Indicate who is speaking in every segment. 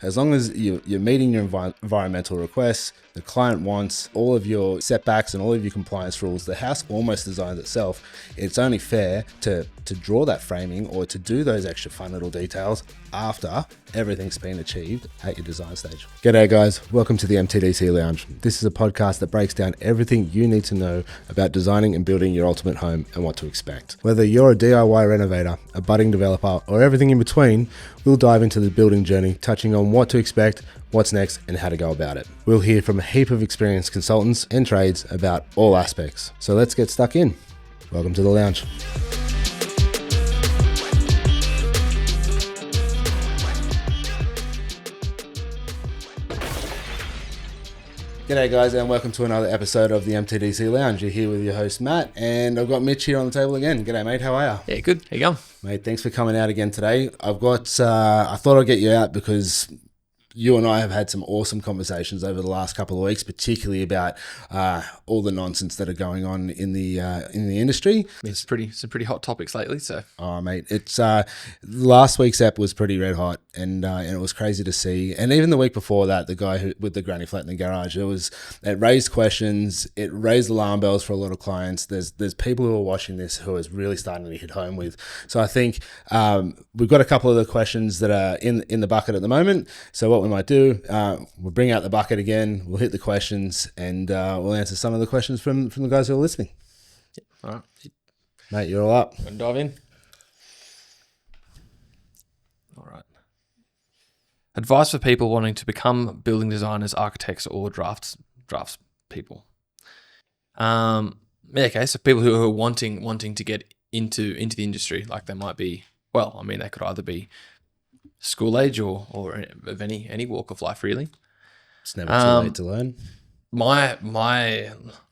Speaker 1: As long as you're meeting your environmental requests, the client wants all of your setbacks and all of your compliance rules, the house almost designs itself. It's only fair to draw that framing or to do those extra fun little details after everything's been achieved at your design stage. G'day guys, welcome to the MTDC Lounge. This is a podcast that breaks down everything you need to know about designing and building your ultimate home and what to expect. Whether you're a DIY renovator, a budding developer, or everything in between, we'll dive into the building journey, touching on what to expect, what's next, and how to go about it. We'll hear from a heap of experienced consultants and trades about all aspects. So let's get stuck in. Welcome to the lounge. G'day guys, and welcome to another episode of the MTDC Lounge. You're here with your host Matt, and I've got Mitch here on the table again. G'day mate, how are you?
Speaker 2: Yeah, good. How you going?
Speaker 1: Mate, thanks for coming out again today. I thought I'd get you out because you and I have had some awesome conversations over the last couple of weeks, particularly about all the nonsense that are going on in the industry.
Speaker 2: It's some pretty hot topics lately. So,
Speaker 1: oh mate, it's last week's ep was pretty red hot, and it was crazy to see. And even the week before that, the guy with the granny flat in the garage, it raised questions, it raised alarm bells for a lot of clients. There's people who are watching this who is really starting to hit home with. So I think we've got a couple of the questions that are in the bucket at the moment. So what we might do, we'll bring out the bucket again, we'll hit the questions, and we'll answer some of the questions from the guys who are listening.
Speaker 2: Yeah. All right.
Speaker 1: Mate, you're all up.
Speaker 2: Want to dive in? All right. Advice for people wanting to become building designers, architects, or drafts people. Okay, so people who are wanting to get into the industry, like they might be, they could either be school age or of any walk of life, really.
Speaker 1: It's never too late to learn.
Speaker 2: My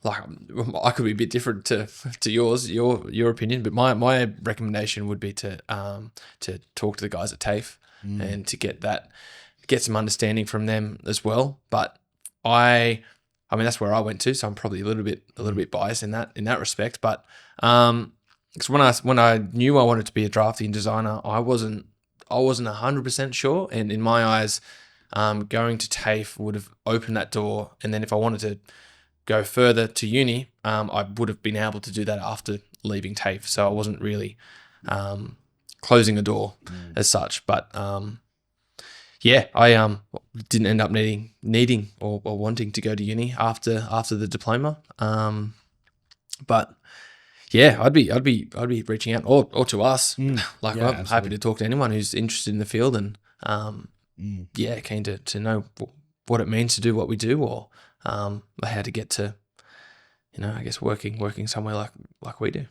Speaker 2: I could be a bit different to yours, your opinion, but my recommendation would be to talk to the guys at TAFE and to get some understanding from them as well. But I mean that's where I went to, so I'm probably a little bit biased in that respect. But because when I knew I wanted to be a drafting designer, I wasn't 100% sure, and in my eyes, going to TAFE would have opened that door. And then if I wanted to go further to uni, I would have been able to do that after leaving TAFE. So I wasn't really closing a door as such. But I didn't end up needing or wanting to go to uni after the diploma. But yeah, I'd be reaching out or to us. I'm
Speaker 1: absolutely
Speaker 2: happy to talk to anyone who's interested in the field and keen to know what it means to do what we do, or how to get to, I guess working somewhere like we do.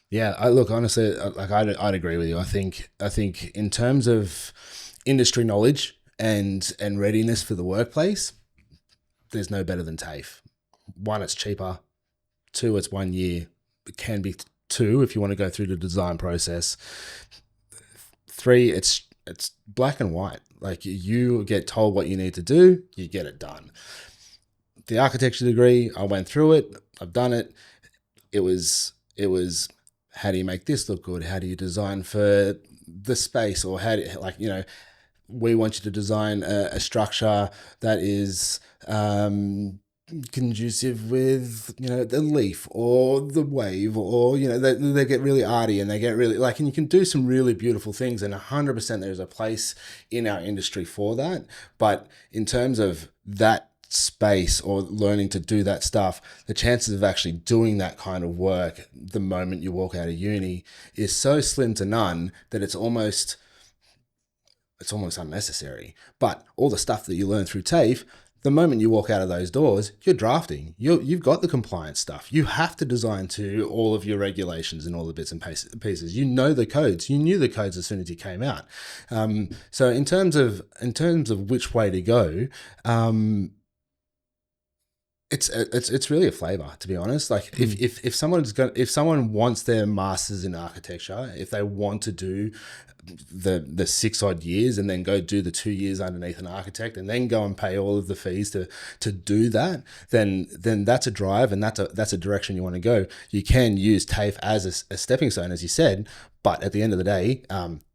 Speaker 1: Yeah, honestly, I'd agree with you. I think in terms of industry knowledge and readiness for the workplace, there's no better than TAFE. One, it's cheaper. Two, it's 1 year. It can be 2 if you want to go through the design process. 3, it's black and white. Like you get told what you need to do, you get it done. The architecture degree, I went through it. I've done it. It was how do you make this look good? How do you design for the space, or how do we want you to design a structure that is conducive with the leaf or the wave, or they get really arty and they get really and you can do some really beautiful things, and 100% there's a place in our industry for that. But in terms of that space or learning to do that stuff, the chances of actually doing that kind of work the moment you walk out of uni is so slim to none that it's almost unnecessary. But all the stuff that you learn through TAFE, the moment you walk out of those doors, you're drafting. You've got the compliance stuff. You have to design to all of your regulations and all the bits and pieces. You know the codes. You knew the codes as soon as you came out. So in terms of which way to go, it's really a flavor, to be honest. Like if someone wants their masters in architecture, if they want to do the 6 odd years and then go do the 2 years underneath an architect and then go and pay all of the fees to do that, then that's a drive, and that's a direction you want to go. You can use TAFE as a stepping stone, as you said, but at the end of the day,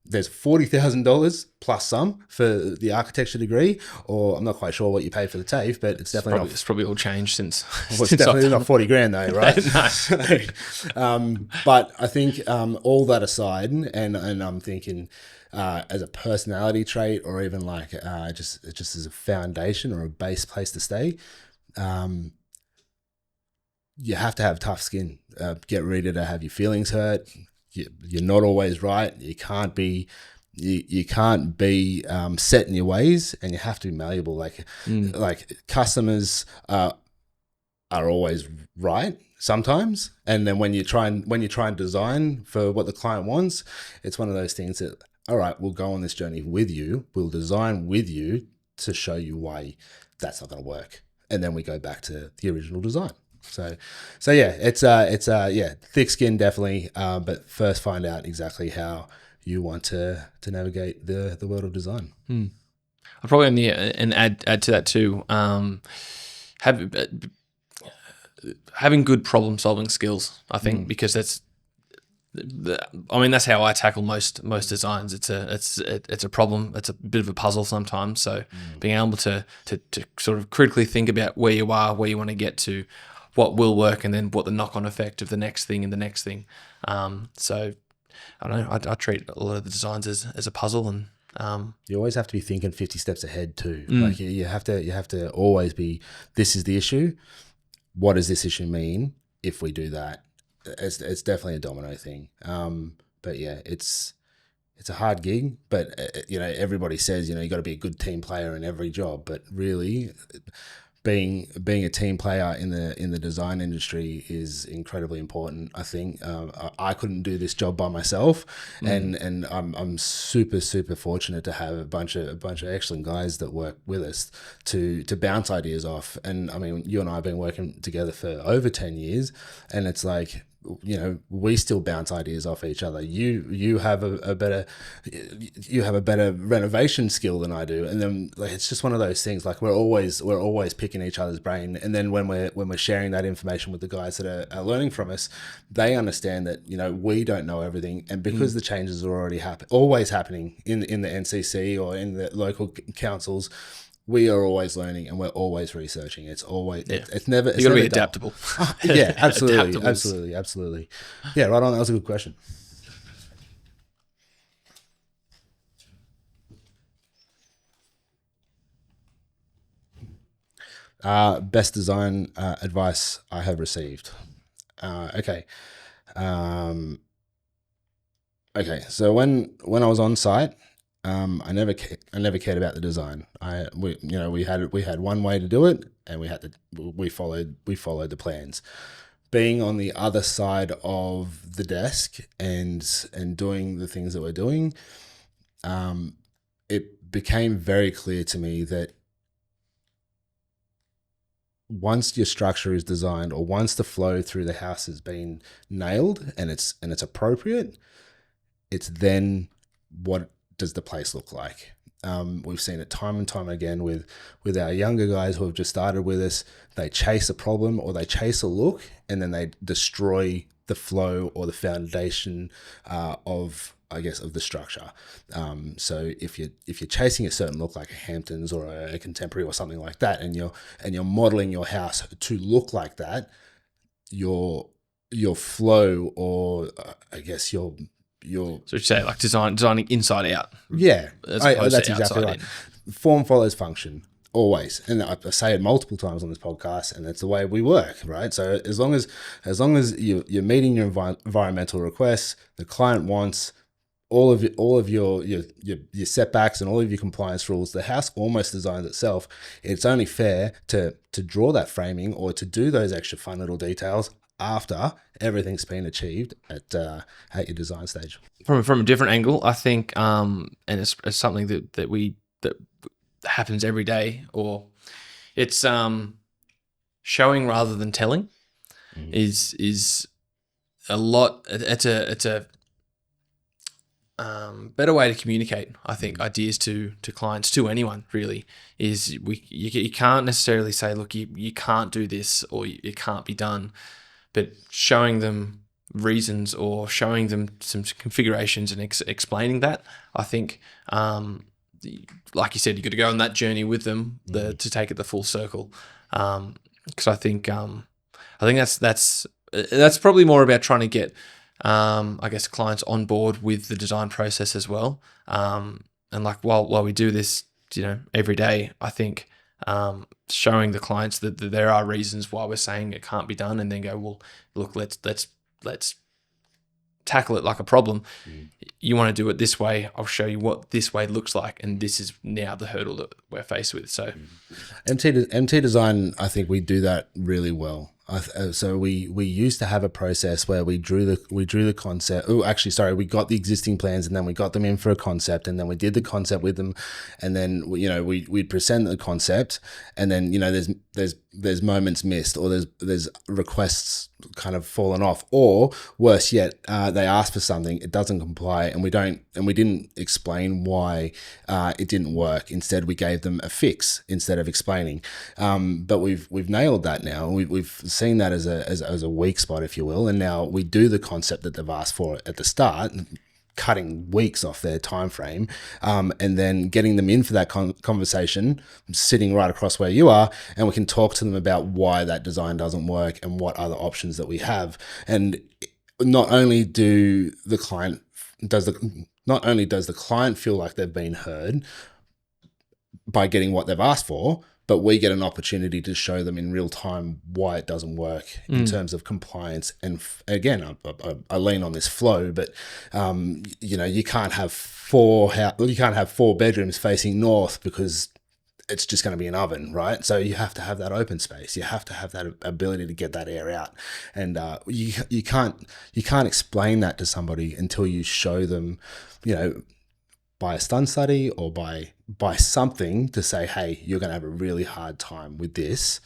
Speaker 1: there's $40,000 plus some for the architecture degree, or I'm not quite sure what you paid for the TAFE, but it's definitely
Speaker 2: It's probably all changed since.
Speaker 1: well, it's definitely not 40 grand though, right?
Speaker 2: No.
Speaker 1: But I think all that aside, and I'm thinking as a personality trait, or even like just as a foundation or a base place to stay, you have to have tough skin. Get ready to have your feelings hurt. You're not always right. You can't be set in your ways, and you have to be malleable. Like customers are always right sometimes, and then when you try and design for what the client wants, it's one of those things that, all right, we'll go on this journey with you. We'll design with you to show you why that's not going to work, and then we go back to the original design. So yeah, it's thick skin definitely, but first find out exactly how you want to navigate the world of design.
Speaker 2: I'll probably only add to that too. Having good problem solving skills, I think, because that's how I tackle most designs. It's a problem. It's a bit of a puzzle sometimes. So being able to sort of critically think about where you are, where you want to get to, what will work, and then what the knock-on effect of the next thing and the next thing. So I don't know. I treat a lot of the designs as a puzzle, and
Speaker 1: you always have to be thinking 50 steps ahead too. Like you have to always be. This is the issue. What does this issue mean if we do that? It's definitely a domino thing. But yeah, it's a hard gig. But everybody says you got to be a good team player in every job. But really, being a team player in the design industry is incredibly important. I think I couldn't do this job by myself, and I'm super fortunate to have a bunch of excellent guys that work with us to bounce ideas off. And I mean, you and I have been working together for over 10 years, and it's like, we still bounce ideas off each other. You have a better renovation skill than I do, and then like it's just one of those things. Like we're always picking each other's brain, and then when we're sharing that information with the guys that are learning from us, they understand that we don't know everything, and because the changes are already always happening in the NCC or in the local councils. We are always learning, and we're always researching. It's always, it's never.
Speaker 2: You got to be adaptable.
Speaker 1: Yeah, absolutely. Yeah, right on. That was a good question. Best design advice I have received. Okay. Okay. So when I was on site. I never cared about the design. We had one way to do it, and we followed the plans. Being on the other side of the desk and doing the things that we're doing, it became very clear to me that once your structure is designed, or once the flow through the house has been nailed and it's appropriate, it's then what does the place look like? We've seen it time and time again with our younger guys who have just started with us. They chase a problem or they chase a look, and then they destroy the flow or the foundation of the structure. So if you're chasing a certain look like a Hamptons or a Contemporary or something like that, and you're modeling your house to look like that, your flow, or so
Speaker 2: you say like designing inside out.
Speaker 1: Yeah, that's exactly right. Form follows function always, and I say it multiple times on this podcast, and that's the way we work, right? So as long as you're meeting your environmental requests, the client wants all of your setbacks and all of your compliance rules, the house almost designs itself. It's only fair to draw that framing or to do those extra fun little details after everything's been achieved at your design stage.
Speaker 2: From a different angle, I think, and it's something that happens every day, or it's showing rather than telling is a lot. It's a better way to communicate, I think, ideas to clients, to anyone really, is you can't necessarily say, look, you can't do this, or it can't be done. But showing them reasons or showing them some configurations and explaining that, I think, like you said, you got to go on that journey with them to take it the full circle. Because I think that's probably more about trying to get, I guess, clients on board with the design process as well. And like while we do this, every day, I think showing the clients that there are reasons why we're saying it can't be done, and then go, well, look, let's tackle it like a problem. You want to do it this way, I'll show you what this way looks like, and this is now the hurdle that we're faced with. So
Speaker 1: MT Design, I think we do that really well. So we used to have a process where we drew the concept. Oh, actually, sorry, we got the existing plans and then we got them in for a concept, and then we did the concept with them, and then we'd present the concept, and then there's moments missed, or there's requests kind of fallen off, or worse yet, they asked for something, it doesn't comply, and we didn't explain why it didn't work. Instead, we gave them a fix instead of explaining. But we've nailed that now. We've seen that as a weak spot, if you will, and now we do the concept that they've asked for at the start, cutting weeks off their time frame, and then getting them in for that conversation, sitting right across where you are, and we can talk to them about why that design doesn't work and what other options that we have. And not only does the client feel like they've been heard by getting what they've asked for, but we get an opportunity to show them in real time why it doesn't work in terms of compliance. And again, I lean on this flow, but you can't have four bedrooms facing north, because it's just going to be an oven, right? So you have to have that open space. You have to have that ability to get that air out, and you can't explain that to somebody until you show them, by a stun study or by something to say, hey, you're going to have a really hard time with this.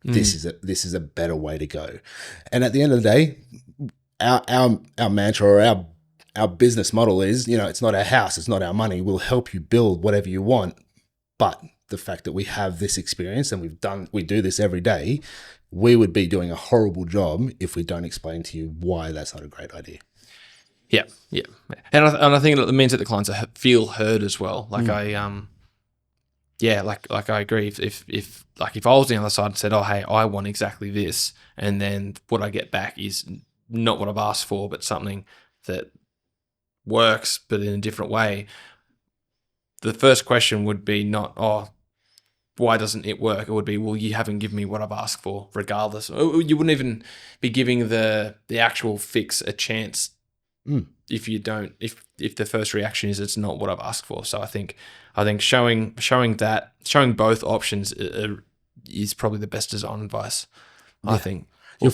Speaker 1: This is a better way to go. And at the end of the day, our mantra or our business model is, it's not our house, it's not our money. We'll help you build whatever you want. But the fact that we have this experience and we do this every day, we would be doing a horrible job if we don't explain to you why that's not a great idea.
Speaker 2: Yeah, and I think it means that the clients feel heard as well. Like I agree. If I was on the other side and said, oh, hey, I want exactly this, and then what I get back is not what I've asked for, but something that works but in a different way, the first question would be not, oh, why doesn't it work? It would be, well, you haven't given me what I've asked for, regardless. You wouldn't even be giving the actual fix a chance if you don't. If the first reaction is it's not what I've asked for. So I think showing both options is probably the best design advice. Yeah. I think.
Speaker 1: You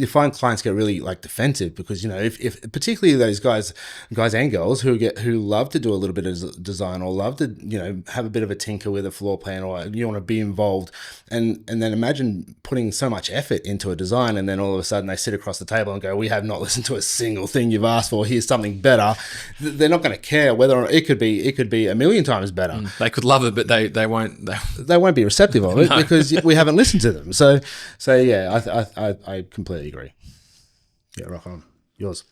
Speaker 1: find clients get really defensive because if particularly those guys and girls who love to do a little bit of design or love to have a bit of a tinker with a floor plan, or you want to be involved, and then imagine putting so much effort into a design, and then all of a sudden they sit across the table and go, we have not listened to a single thing you've asked for, here's something better. They're not going to care whether, or it could be a million times better.
Speaker 2: They could love it, but they won't
Speaker 1: be receptive of it. No. Because we haven't listened to them. So yeah, I completely agree. Yeah, rock on. Yours.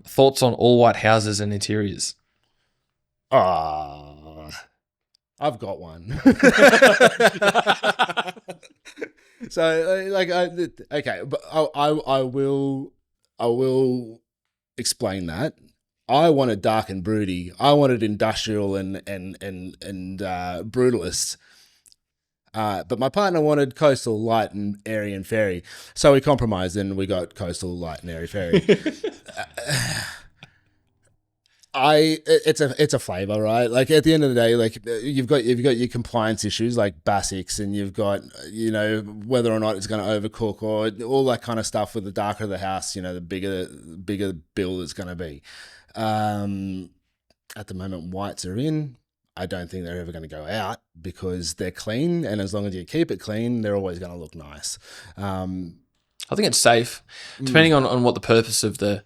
Speaker 2: Thoughts on all white houses and interiors?
Speaker 1: I've got one. So okay, but I will explain that. I wanted dark and broody. I wanted industrial and brutalist. But my partner wanted coastal, light, and airy and fairy. So we compromised and we got coastal, light, and airy fairy. It's a flavor, right? Like at the end of the day, you've got your compliance issues like basics, and you've got whether or not it's going to overcook or all that kind of stuff. With the darker the house, the bigger bill it's going to be. At the moment, whites are in. I don't think they're ever going to go out because they're clean, and as long as you keep it clean, they're always going to look nice.
Speaker 2: I think it's safe, depending on what the purpose of the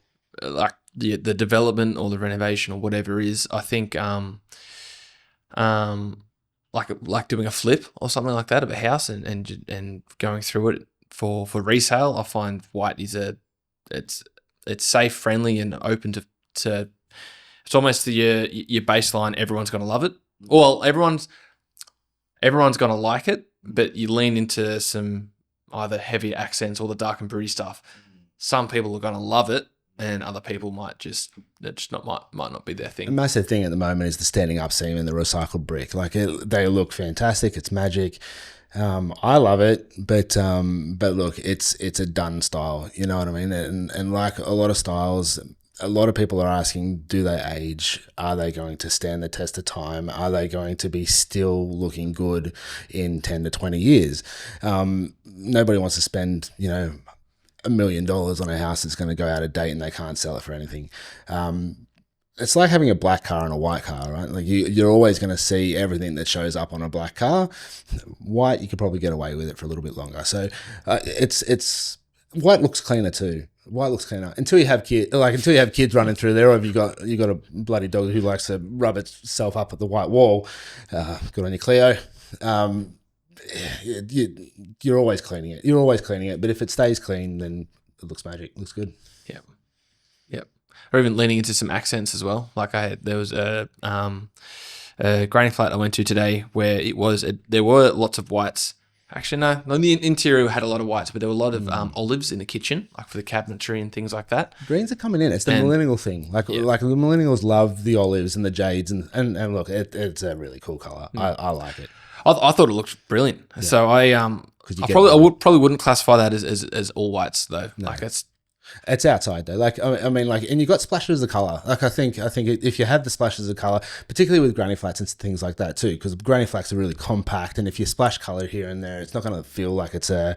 Speaker 2: development or the renovation or whatever is. I think like doing a flip or something like that of a house and going through it for resale. I find white is a it's safe, friendly, and open to it's almost your baseline. Everyone's going to love it. Well, everyone's going to like it, but you lean into some either heavy accents or the dark and broody stuff. Some people are going to love it, and other people might not be their thing.
Speaker 1: The massive thing at the moment is the standing up seam and the recycled brick. Like they look fantastic. It's magic. I love it, but look, it's a done style. You know what I mean? And like a lot of styles, a lot of people are asking, do they age? Are they going to stand the test of time? Are they going to be still looking good in 10 to 20 years? Nobody wants to spend, $1 million on a house that's going to go out of date and they can't sell it for anything. It's like having a black car and a white car, right? Like you're always going to see everything that shows up on a black car. White, you could probably get away with it for a little bit longer. So it's white looks cleaner too. White looks cleaner until you have kids running through there, or if you got a bloody dog who likes to rub itself up at the white wall. Good on you, Cleo. You're always cleaning it. But if it stays clean, then it looks magic. It looks good.
Speaker 2: Yep. Or even leaning into some accents as well. Like there was a granny flat I went to today where there were lots of whites. Actually, no, the interior had a lot of whites, but there were a lot of olives in the kitchen, like for the cabinetry and things like that.
Speaker 1: Greens are coming in. It's the millennial thing. Like the millennials love the olives and the jades, and look, it's a really cool color. I like it.
Speaker 2: I thought it looked brilliant. Yeah. So I probably wouldn't classify that as all whites though. No. Like
Speaker 1: it's outside though. Like I mean, and you got splashes of color. Like I think if you have the splashes of color, particularly with granny flats and things like that too, because granny flats are really compact, and if you splash color here and there, it's not going to feel like it's a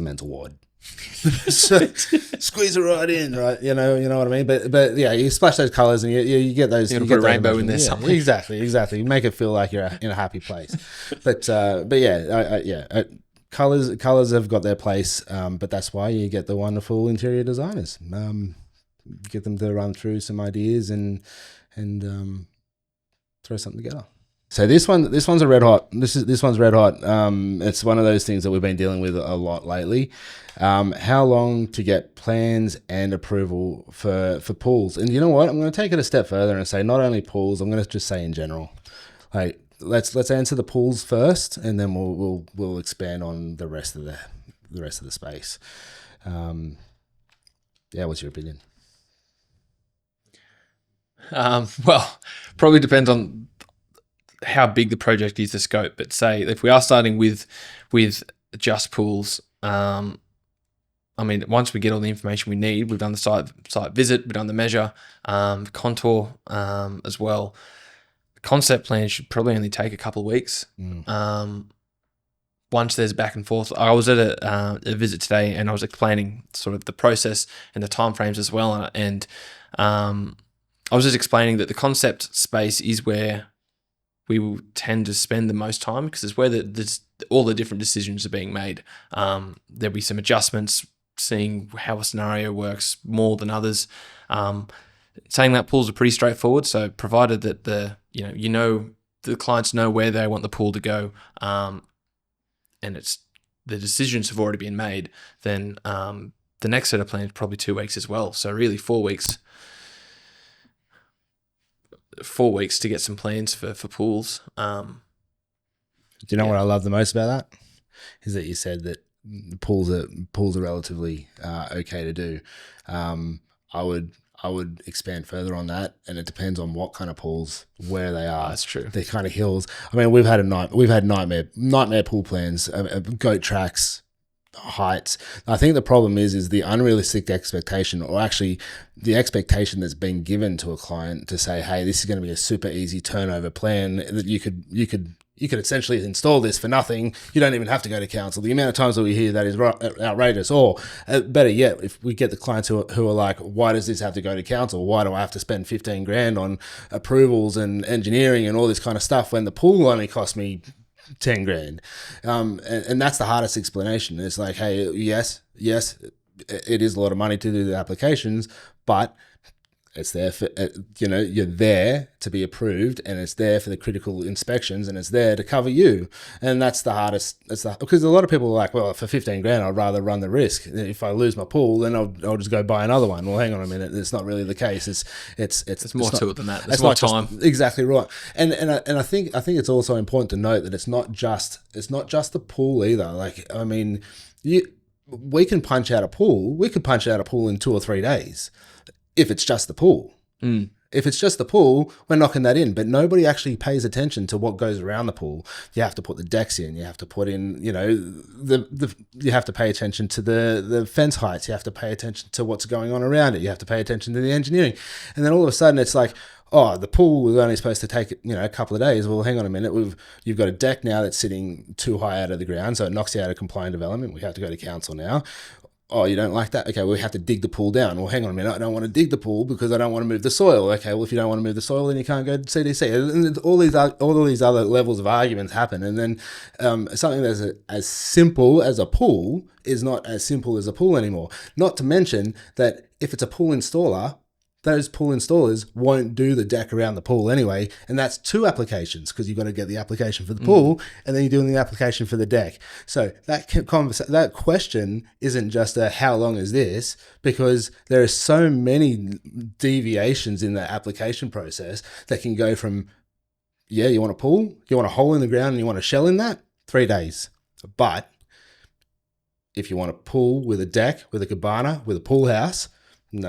Speaker 1: mental ward. So squeeze it right in, right? You know what I mean. But yeah, you splash those colors and you get those.
Speaker 2: You put a rainbow in there, something.
Speaker 1: Exactly. You make it feel like you're in a happy place. But yeah. Colors have got their place, but that's why you get the wonderful interior designers. Get them to run through some ideas and throw something together. So this one's a red hot. This one's red hot. It's one of those things that we've been dealing with a lot lately. How long to get plans and approval for pools? And you know what? I'm going to take it a step further and say not only pools. I'm going to just say in general, like. Let's answer the pools first, and then we'll expand on the rest of the space. What's your opinion?
Speaker 2: Well, probably depends on how big the project is, the scope. But say if we are starting with just pools, I mean, once we get all the information we need, we've done the site visit, we've done the measure, contour as well. Concept plan should probably only take a couple of weeks. Once there's back and forth, I was at a visit today, and I was explaining sort of the process and the timeframes as well. And I was just explaining that the concept space is where we will tend to spend the most time, because it's where all the different decisions are being made. There'll be some adjustments, seeing how a scenario works more than others. Saying that pools are pretty straightforward, so provided that the clients know where they want the pool to go, and it's the decisions have already been made, then the next set of plans is probably 2 weeks as well. So really 4 weeks. 4 weeks to get some plans for pools. Do
Speaker 1: you know what I love the most about that? Is that you said that pools are relatively okay to do. I would expand further on that, and it depends on what kind of pools, where they are.
Speaker 2: That's true.
Speaker 1: They're kind of hills. I mean, we've had nightmare pool plans, goat tracks, heights. I think the problem is the unrealistic expectation, or actually the expectation that's been given to a client to say, hey, this is going to be a super easy turnover plan that you could essentially install this for nothing. You don't even have to go to council. The amount of times that we hear that is outrageous. Or better yet, if we get the clients who are like, why does this have to go to council? Why do I have to spend 15 grand on approvals and engineering and all this kind of stuff when the pool only cost me 10 grand? And that's the hardest explanation. It's like, hey, yes, it is a lot of money to do the applications, but It's there for, you're there to be approved, and it's there for the critical inspections, and it's there to cover you. And that's the hardest. Because a lot of people are like, well, for 15 grand, I'd rather run the risk. If I lose my pool, then I'll just go buy another one. Well, hang on a minute. It's not really the case. It's
Speaker 2: more
Speaker 1: not,
Speaker 2: to it than that.
Speaker 1: There's more time. Exactly right. And I think it's also important to note that it's not just the pool either. Like, I mean, we can punch out a pool. We could punch out a pool in 2 or 3 days. If it's just the pool. If it's just the pool, we're knocking that in. But nobody actually pays attention to what goes around the pool. You have to put the decks in. You have to put in, you have to pay attention to the fence heights. You have to pay attention to what's going on around it. You have to pay attention to the engineering. And then all of a sudden it's like, oh, the pool was only supposed to take, a couple of days. Well, hang on a minute. You've got a deck now that's sitting too high out of the ground, so it knocks you out of compliant development. We have to go to council now. Oh, you don't like that? Okay, we have to dig the pool down. Well, hang on a minute. I don't want to dig the pool because I don't want to move the soil. Okay, well, if you don't want to move the soil, then you can't go to CDC. And all these other levels of arguments happen. And then something that's as simple as a pool is not as simple as a pool anymore. Not to mention that if it's a pool installer, those pool installers won't do the deck around the pool anyway. And that's 2 applications because you've got to get the application for the pool and then you're doing the application for the deck. So that question isn't just a how long is this, because there are so many deviations in the application process that can go from, you want a pool, you want a hole in the ground and you want a shell in that, 3 days. But if you want a pool with a deck, with a cabana, with a pool house, no,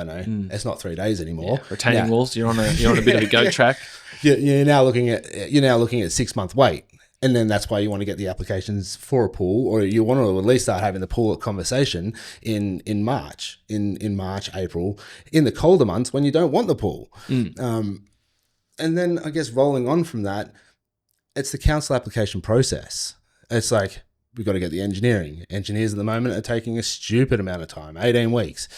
Speaker 1: it's not 3 days anymore.
Speaker 2: Yeah. Retaining walls. You're on a bit of a goat track.
Speaker 1: You're now looking at 6-month wait, and then that's why you want to get the applications for a pool, or you want to at least start having the pool conversation in March, April, in the colder months when you don't want the pool. And then I guess rolling on from that, it's the council application process. It's like, we've got to get the engineering. Engineers at the moment are taking a stupid amount of time, 18 weeks.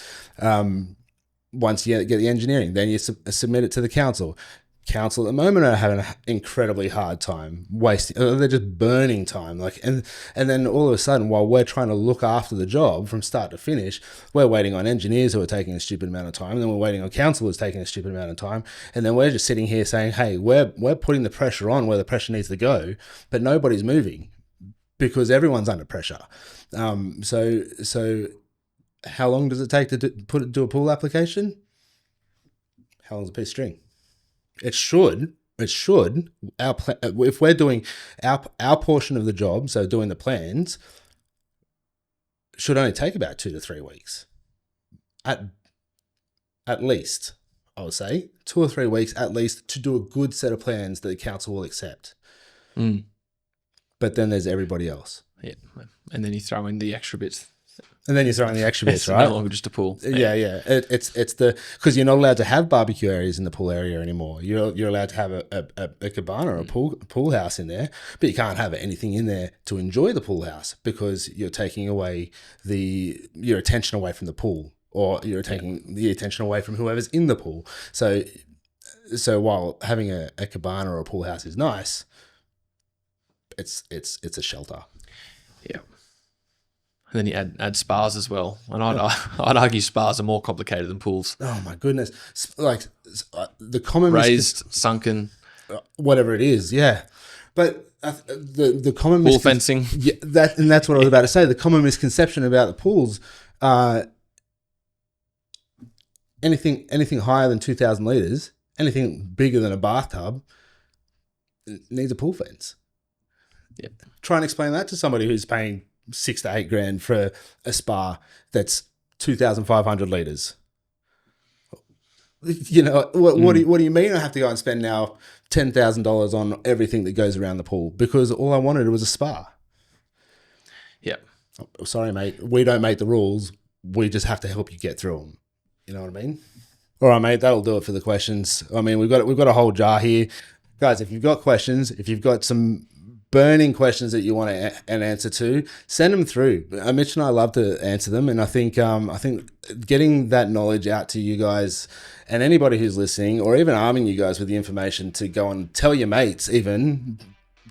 Speaker 1: Once you get the engineering, then you submit it to the council. Council at the moment are having an incredibly hard time wasting. They're just burning time. And then all of a sudden, while we're trying to look after the job from start to finish, we're waiting on engineers who are taking a stupid amount of time. And then we're waiting on council who's taking a stupid amount of time. And then we're just sitting here saying, hey, we're putting the pressure on where the pressure needs to go, but nobody's moving, because everyone's under pressure. So how long does it take to do a pool application? How long's a piece of string? It should. If we're doing our portion of the job, so doing the plans, should only take about 2 to 3 weeks. At least, I would say 2 or 3 weeks at least to do a good set of plans that the council will accept. But then there's everybody else.
Speaker 2: Yeah. And then you throw in the extra bits.
Speaker 1: And then you throw in the extra bits, right?
Speaker 2: It's no longer just a pool.
Speaker 1: Yeah. It's because you're not allowed to have barbecue areas in the pool area anymore. You're allowed to have a cabana or a pool house in there, but you can't have anything in there to enjoy the pool house because you're taking away your attention away from the pool, or you're taking the attention away from whoever's in the pool. So while having a cabana or a pool house is nice, it's a shelter.
Speaker 2: Yeah. And then you add spas as well. And I'd argue spas are more complicated than pools.
Speaker 1: Oh my goodness. Like the common
Speaker 2: raised, sunken,
Speaker 1: whatever it is. Yeah. But the common
Speaker 2: pool fencing.
Speaker 1: Yeah, that's what I was about to say. The common misconception about the pools, anything higher than 2,000 liters, anything bigger than a bathtub needs a pool fence.
Speaker 2: Yeah.
Speaker 1: Try and explain that to somebody who's paying 6 to 8 grand for a spa that's 2,500 liters. What do you mean I have to go and spend now $10,000 on everything that goes around the pool because all I wanted was a spa?
Speaker 2: Yeah.
Speaker 1: Oh, sorry, mate. We don't make the rules. We just have to help you get through them. You know what I mean? All right, mate. That'll do it for the questions. I mean, we've got a whole jar here, guys. If you've got questions, if you've got some burning questions that you want an answer to, send them through. Mitch and I love to answer them, and I think getting that knowledge out to you guys and anybody who's listening, or even arming you guys with the information to go and tell your mates, even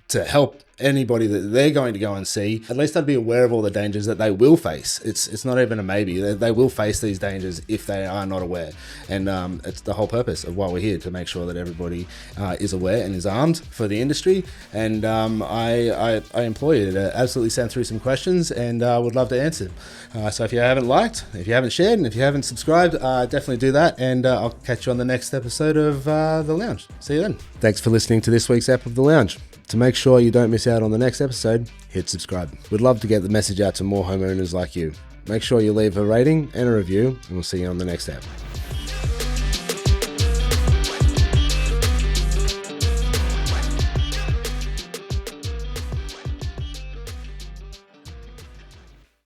Speaker 1: to help anybody that they're going to go and see, at least they'd be aware of all the dangers that they will face. It's not even a maybe. They will face these dangers if they are not aware. And it's the whole purpose of why we're here, to make sure that everybody is aware and is armed for the industry. And I implore you to absolutely send through some questions, and would love to answer. So if you haven't liked, if you haven't shared, and if you haven't subscribed, definitely do that. And I'll catch you on the next episode of The Lounge. See you then. Thanks for listening to this week's ep of The Lounge. To make sure you don't miss out on the next episode, hit subscribe. We'd love to get the message out to more homeowners like you. Make sure you leave a rating and a review, and we'll see you on the next ep.